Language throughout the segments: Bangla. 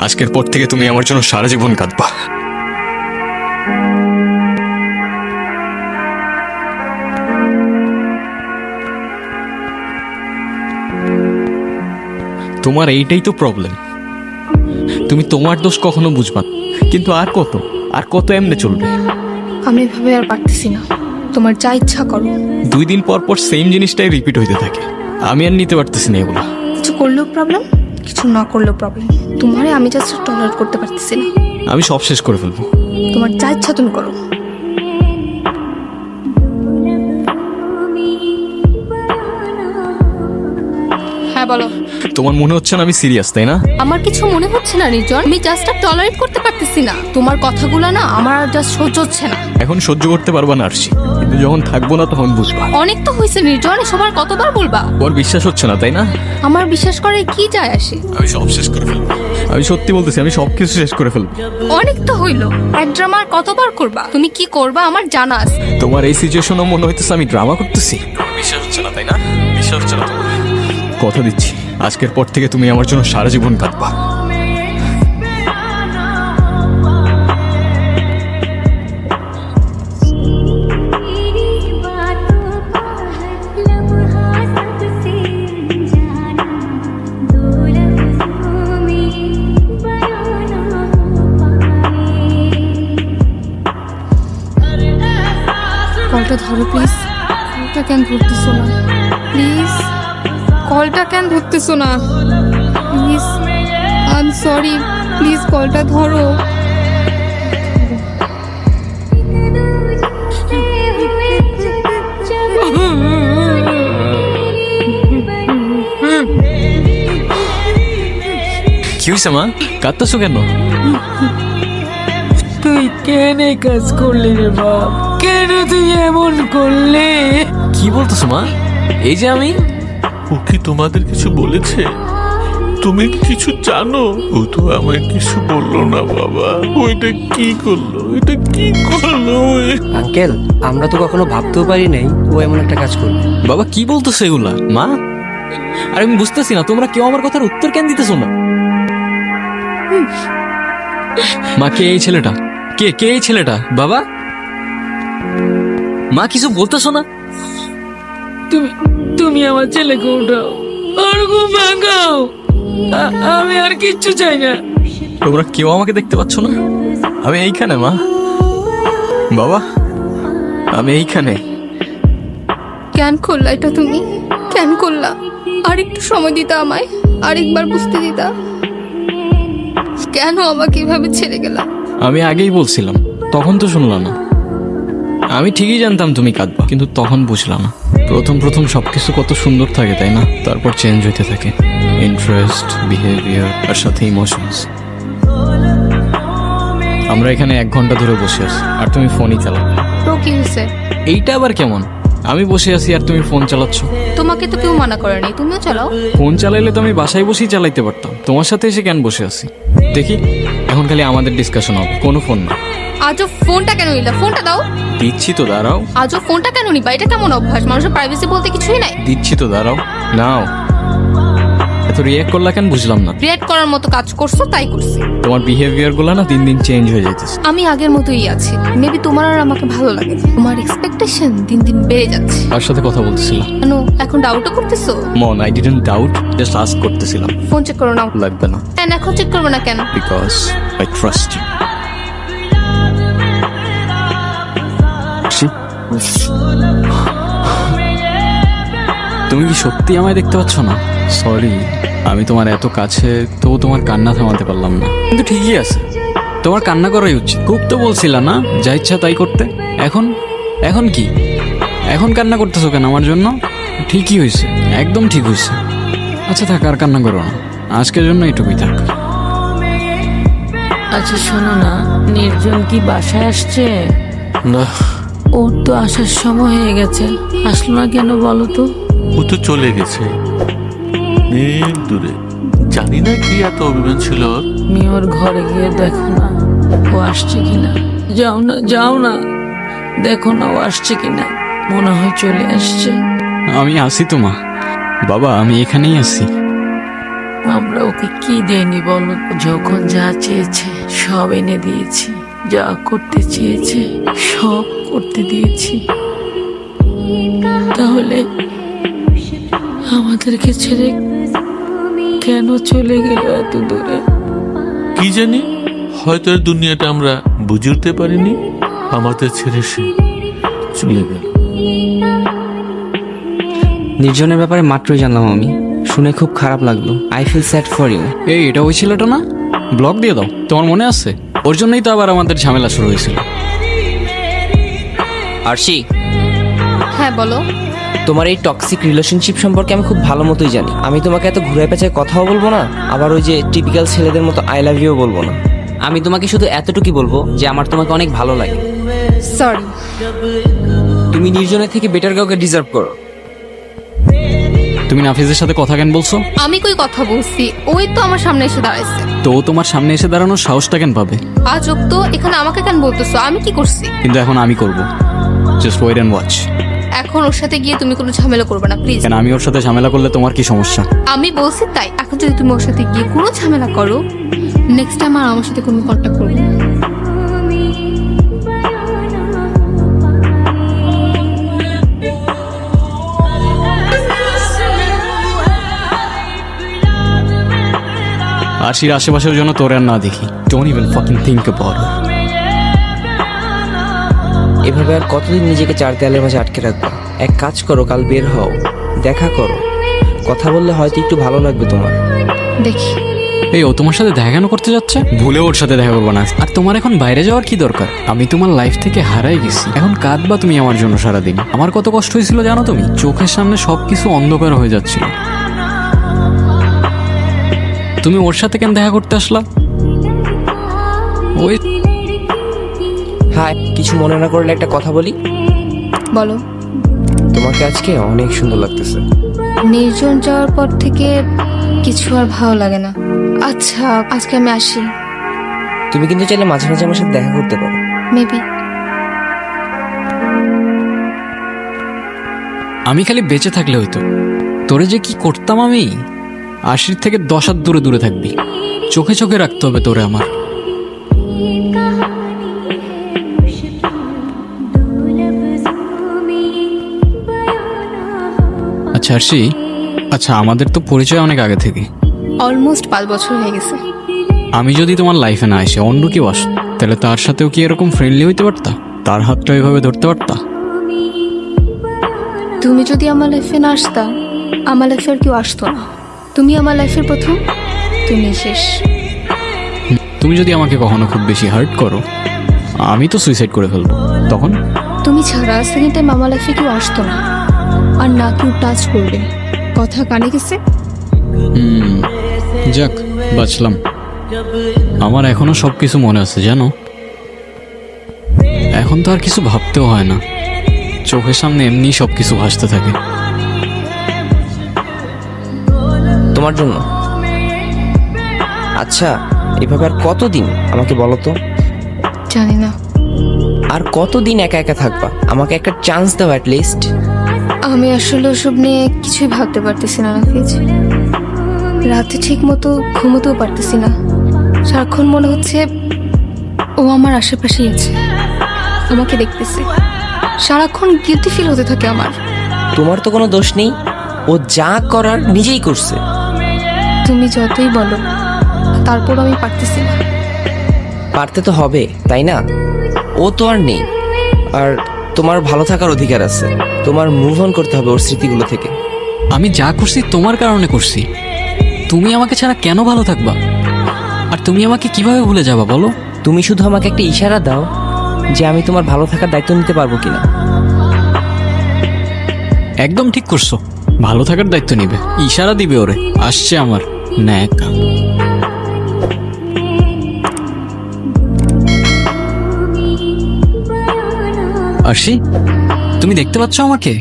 আজকের পর থেকে তুমি আমার জন্য সারা জীবন কাঁদবা। তোমার এইটাই তো প্রবলেম, তুমি তোমার দোষ কখনো বুঝবা না। কিন্তু আর কত এমনি চলবে? আমি এভাবে আর পারতেছি না, তোমার যা ইচ্ছা করো। 2 দিন পর পর সেম জিনিসটাই রিপিট হইতে থাকে, আমি আর নিতে পারতেছি না এগুলো। কিছু করলেও প্রবলেম, কিছু না করলেও প্রবলেম। তোমারে আমি জাস্ট টলারেট করতে পারতেছি না। আমি সব শেষ করে ফেলবো। তোমার যা ইচ্ছা তুমি করো। হ্যাঁ বলো। তোমার মনে হচ্ছে না আমি সিরিয়াস, তাই না? আমার কিছু মনে হচ্ছে না নির্জন, আমি জাস্ট টলারেট করতে পারতেছি না। তোমার কথাগুলো না আমার আর জাস্ট সহ্য হচ্ছে না। এখন সহ্য করতে পারবা না আরশি, কিন্তু যখন থাকবো না তখন বুঝবা। অনেক তো হয়েছে নির্জন, সবার কতবার বলবা? ওর বিশ্বাস হচ্ছে না, তাই না? আমার বিশ্বাস করে কি যায় আসে? আমি সব শেষ করে ফেলবো। আমি সত্যি বলতেছি, আমি সবকিছু শেষ করে ফেলবো। অনেক তো হইলো, এক ড্রামা আর কতবার করবা? তুমি কি করবা আমার জানা আছে। তোমার এই সিচুয়েশনও মনে হইতেছে আমি ড্রামা করতেছি। বিশ্বাস হচ্ছে না, তাই না? বিশ্বাস হচ্ছে না তোমার? কথা দিচ্ছি, আজকের পর থেকে তুমি আমার জন্য সারা জীবন কাঁদবা। কলটা ধরো প্লিজ। কলটা কেন ধরতেছো না প্লিজ? কলটা কেন ধরতেছো না please? I am sorry, please কলটা ধরো। কি হয়েছে মা, কাঁদতেছো কেন? তুই কেন এই কাজ করলি রে বাপ? কেন তুই এমন করলি? কি বলতেছো মা? এই যে আমি। ও কি তোমাদের কিছু বলেছে? তুমি কি কিছু জানো? ও তো আমায় কিছু বললো না বাবা। ওইটা কি করলো? এটা কি করলো? আঙ্কেল, আমরা তো কখনো ভাবতেও পারি নাই ও এমন একটা কাজ করবে। বাবা কি বলতেছো এগুলা মা? আর আমি বুঝতেছি না, তোমরা কেউ আমার কথার উত্তর কেন দিতেছো না? মা, কে এই ছেলেটা? কে এই ছেলেটা? বাবা, মা কিছু বলতেছো না? তুমি আমার ছেলেকে উঠাও, আর ঘুম ভাঙাও। আমি আর কিচ্ছু চাই না। তোমরা কেউ আমাকে দেখতে পাচ্ছ না? আমি এইখানে মা, বাবা, আমি এইখানে। কেন করলা এটা তুমি? কেন করলা? আর একটু সময় দিতা আমায়, আরেকবার বুঝতে দিতা। কেন আমাকে এভাবে ছেড়ে গেলা? আমি আগেই বলছিলাম, তখন তো শুনলা না। আমি ঠিকই জানতাম তুমি কাঁদবা, কিন্তু তখন বুঝলাম না। প্রথম সবকিছু কত সুন্দর থাকে, তাই না? তারপর চেঞ্জ হইতে থাকে, ইন্টারেস্ট, বিহেভিয়ার আর সাথে ইমোশনস। আমরা এখানে 1 ঘন্টা ধরে বসে আছি আর তুমি ফোনই চালাও। তো কি হয়েছে? এইটা আবার কেমন? আমি বসে আছি আর তুমি ফোন চালাচ্ছ। তোমাকে তো কেউ মানা করেনি, তুমিও চালাও। ফোন চালাইলে তো আমি বাসায় বসেই চালাইতে পারতাম, তোমার সাথে এসে কেন বসে আছি? দেখি, এখন খালি আমাদের ডিসকাশন হবে, কোনো ফোন না। আজও ফোনটা কেন নিলা? ফোনটা দাও। দিচ্ছি তো, দাঁড়াও। আজও ফোনটা কেন নিবা? এটা কেমন অভ্যাস? মানুষের প্রাইভেসি বলতে কিছুই নাই। দিচ্ছি তো, দাঁড়াও। নাও। এত রিয়াক্ট করলা কেন বুঝলাম না। রিয়েক্ট করার মতো কাজ করছো তাই করছি। তোমার বিহেভিয়ার গুলো না দিন দিন চেঞ্জ হয়ে যাইতেছে। আমি আগের মতোই আছি, মেবি তোমার আর আমাকে ভালো লাগে। তোমার এক্সপেকটেশন দিন দিন বেড়ে যাচ্ছে। তার সাথে কথা বলতেছিলাম। কেন এখন ডাউটও করতেছো? মন, I didn't doubt, just ask করতেছিলাম। ফোন চেক করো নাও। লাগবে না, কেন এখন চেক করবে না কেন? Because I trust you. তুমি কি সত্যি আমায় দেখতে পাচ্ছ না? সরি, আমি তোমার এত কাছে, তবু তোমার কান্না থামাতে পারলাম না। কিন্তু ঠিকই আছে, তোমার কান্না করাই উচিত। খুব তো বলছিলা না যা ইচ্ছা তাই করতে। এখন কি? এখন কান্না করতেছো কেন আমার জন্য? ঠিকই হয়েছে, একদম ঠিক হয়েছে। আচ্ছা থাক, আর কান্না করো না, আজকের জন্য এটুকুই থাক। আচ্ছা শোনো না, নির্জন কি বাসায় আসছে? না, ওর তো আসার সময় হয়ে গেছে, আসলো না কেন বলো তো? ও তো চলে গেছে অনেক দূরে। জানি না কি এত অভিমান ছিল ওর। তুমি ওর ঘরে গিয়ে দেখো না ও আসছে কিনা। যাও না, দেখো না ও আসছে কিনা। মনে হয় চলে আসছে। আমি আসি তো মা। বাবা, আমি এখানেই আছি। আমরা ওকে কি দেয়নি বলো? যখন যা চেয়েছে সব এনে দিয়েছি, যা করতে চেয়েছে সব করতে দিয়েছি। তাহলে আমাদেরকে ছেড়ে কেন চলে গেল এত দূরে? কি জানি, হয়তো এর দুনিয়াটা আমরা বুঝে উঠতে পারিনি। আমাদের ছেড়ে সে চলে গেল। নির্জনের ব্যাপারে মাত্রই জানলাম আমি, শুনে খুব খারাপ লাগলো। I feel sad for you. এই এটা ওই ছেলেটা না? ব্লক দিয়ে দাও, তোমার মনে আছে? ওর জন্যই তো আবার আমাদের ঝামেলা শুরু হয়েছিল। আরশি, হ্যাঁ বলো। তোমার এই টক্সিক রিলেশনশিপ সম্পর্কে আমি খুব ভালো মতোই জানি। আমি তোমাকে এত ঘুরে পেঁচায় কথাও বলবো না, আবার ওই যে টিপিক্যাল ছেলেদের মতো আই লাভ ইউ বলবো না। আমি তোমাকে শুধু এতটুকুই বলবো যে আমার তোমাকে অনেক ভালো লাগে। সরি। তুমি নির্জনের থেকে বেটার কাউকে ডিজার্ভ করো। তুমি নাফিজের সাথে কথা কেন বলছো? আমি কই কথা বলছি, ওই তো আমার সামনে এসে দাঁড়াইছে। তো ও তোমার সামনে এসে দাঁড়ানোর সাহসটা কেন পাবে? আজব তো, এখানে আমাকে কেন বলতেছো? আমি কি করছি? কিন্তু এখন আমি করব। Just wait and watch. এখন ওর সাথে গিয়ে তুমি কোনো ঝামেলা করবে না প্লিজ। কেন, আমি ওর সাথে ঝামেলা করলে তোমার কি সমস্যা? আমি বলছি তাই। এখন যদি তুমি ওর সাথে গিয়ে কোনো ঝামেলা করো, নেক্সট টাইম আর আমার সাথে কোনো কন্ট্যাক্ট করবে না। আরশির আশেপাশের জন্য তোর আর না দেখি। Don't even fucking think about it. এভাবে আর কতদিন নিজেকে চার দেয়ালের মাঝে আটকে রাখবা? এক কাজ করো, কাল বের হও, দেখা করো, কথা বললে হয়তো একটু ভালো লাগবে তোমার। দেখি। এই ও তোমার সাথে দেখা কেন করতে যাচ্ছে? ভুলে ওর সাথে দেখা করবো না। আর তোমার এখন বাইরে যাওয়ার কি দরকার? আমি তোমার লাইফ থেকে হারাই গেছি, এখন কাঁদবা তুমি আমার জন্য সারাদিন। আমার কত কষ্ট হয়েছিল জানো তুমি? চোখের সামনে সবকিছু অন্ধকার হয়ে যাচ্ছিল। তুমি ওর সাথে কেন দেখা করতে আসলা? ওই হ্যাঁ, কিছু মনে না করলে একটা কথা বলি। বলো। তোমাকে আজকে অনেক সুন্দর লাগতেছে। নির্জন যাওয়ার পর থেকে কিছু আর ভালো লাগে না। আচ্ছা, আজকে আমি আসি। তুমি কিন্তু চাইলে মাঝে মাঝে আমার সাথে দেখা করতে পারো। মেবি। আমি খালি বেঁচে থাকলে হইতো। তোরে যে কি করতাম আমি। আশির থেকে 10 হাত দূরে দূরে থাকবি। চোখে চোখে রাখতে হবে তোরে আমার। আচ্ছা আরশি, আচ্ছা আমাদের তো পরিচয় অনেক আগে থেকে। অলমোস্ট 5 বছর হয়ে গেছে। আমি যদি তোমার লাইফে না এসে অন্য কেউ আস, তাহলে তার সাথেও কি এরকম ফ্রেন্ডলি হইতে পারতা? তার হাতটা এভাবে ধরতে পারতা? তুমি যদি আমার লাইফে না আসতা, আমার লাইফে আর কেউ আসতো না। তুমি আমার লাইফের প্রথম, তুমি শেষ। তুমি যদি আমাকে কখনো খুব বেশি হার্ট করো, আমি তো সুইসাইড করে ফেলবো। তখন তুমি ছাড়া সেকেন্ড টাইম আমার লাইফে কেউ আসতো না, আর না কেউ টাচ করবে। কথা কানে গেছে? যাক, বাঁচলাম। আমার এখনো সবকিছু মনে আছে জানো। এখন তো আর কিছু ভাবতেও হয় না, চোখের সামনে এমনি সবকিছু ভাসতে থাকে। তোমার জন্য। আচ্ছা, এভাবে আর কতদিন আমাকে বলো তো? জানি না। আর কতদিন একা একা থাকবা? আমাকে একটা চান্স দাও অ্যাট লিস্ট। আমি আসলে ওসব নিয়ে কিছুই ভাবতে পারতেছি না নাফিজ। রাতে ঠিক মতো ঘুমোতেও পারতেছি না। সারাক্ষণ মনে হচ্ছে ও আমার আশেপাশেই আছে, আমাকে দেখতেছে। সারাক্ষণ গিলটি ফিল হতে থাকে আমার। তোমার তো কোনো দোষ নেই, ও যা করার নিজেই করছে। তুমি যতই বলো, তারপর আমি পারতেছি না। পারতে তো হবে, তাই না? ও তো আর নেই, আর তোমার ভালো থাকার অধিকার আছে। তোমার মুভ অন করতে হবে ওর স্মৃতিগুলো থেকে। আমি যা করছি তোমার কারণে করছি। তুমি আমাকে ছাড়া কেন ভালো থাকবা? আর তুমি আমাকে কিভাবে ভুলে যাবা বলো? তুমি শুধু আমাকে একটা ইশারা দাও যে আমি তোমার ভালো থাকার দায়িত্ব নিতে পারবো কিনা। একদম ঠিক করছো, ভালো থাকার দায়িত্ব নিবে। ইশারা দিবে ওরে। আসছে আমার ন্যাক। আরশি, তুমি দেখতে পাচ্ছ আমাকে?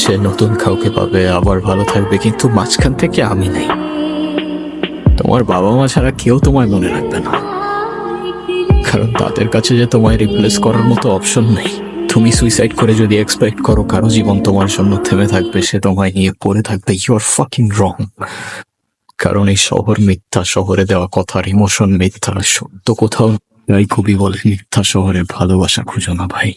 সে নতুন কাউকে পাবে, আবার ভালো থাকবে, কিন্তু মাঝখান থেকে আমি নেই। তোমার বাবা মা ছাড়া কেউ তোমায় মনে রাখবে না, কারণ তাদের কাছে যে তোমায় রিপ্লেস করার মতো অপশন নেই। তুমি সুইসাইড করে যদি এক্সপেক্ট করো কারো জীবন তোমার জন্য থেমে থাকবে, সে তোমায় নিয়ে পড়ে থাকবে, ইউ আর ফাকিং রং। কারণ এই শহর মিথ্যা, শহরে দেওয়া কথার ইমোশন মিথ্যা, সত্য কোথাও তাই কবি বলে মিথ্যা শহরে ভালোবাসা খুঁজো না ভাই।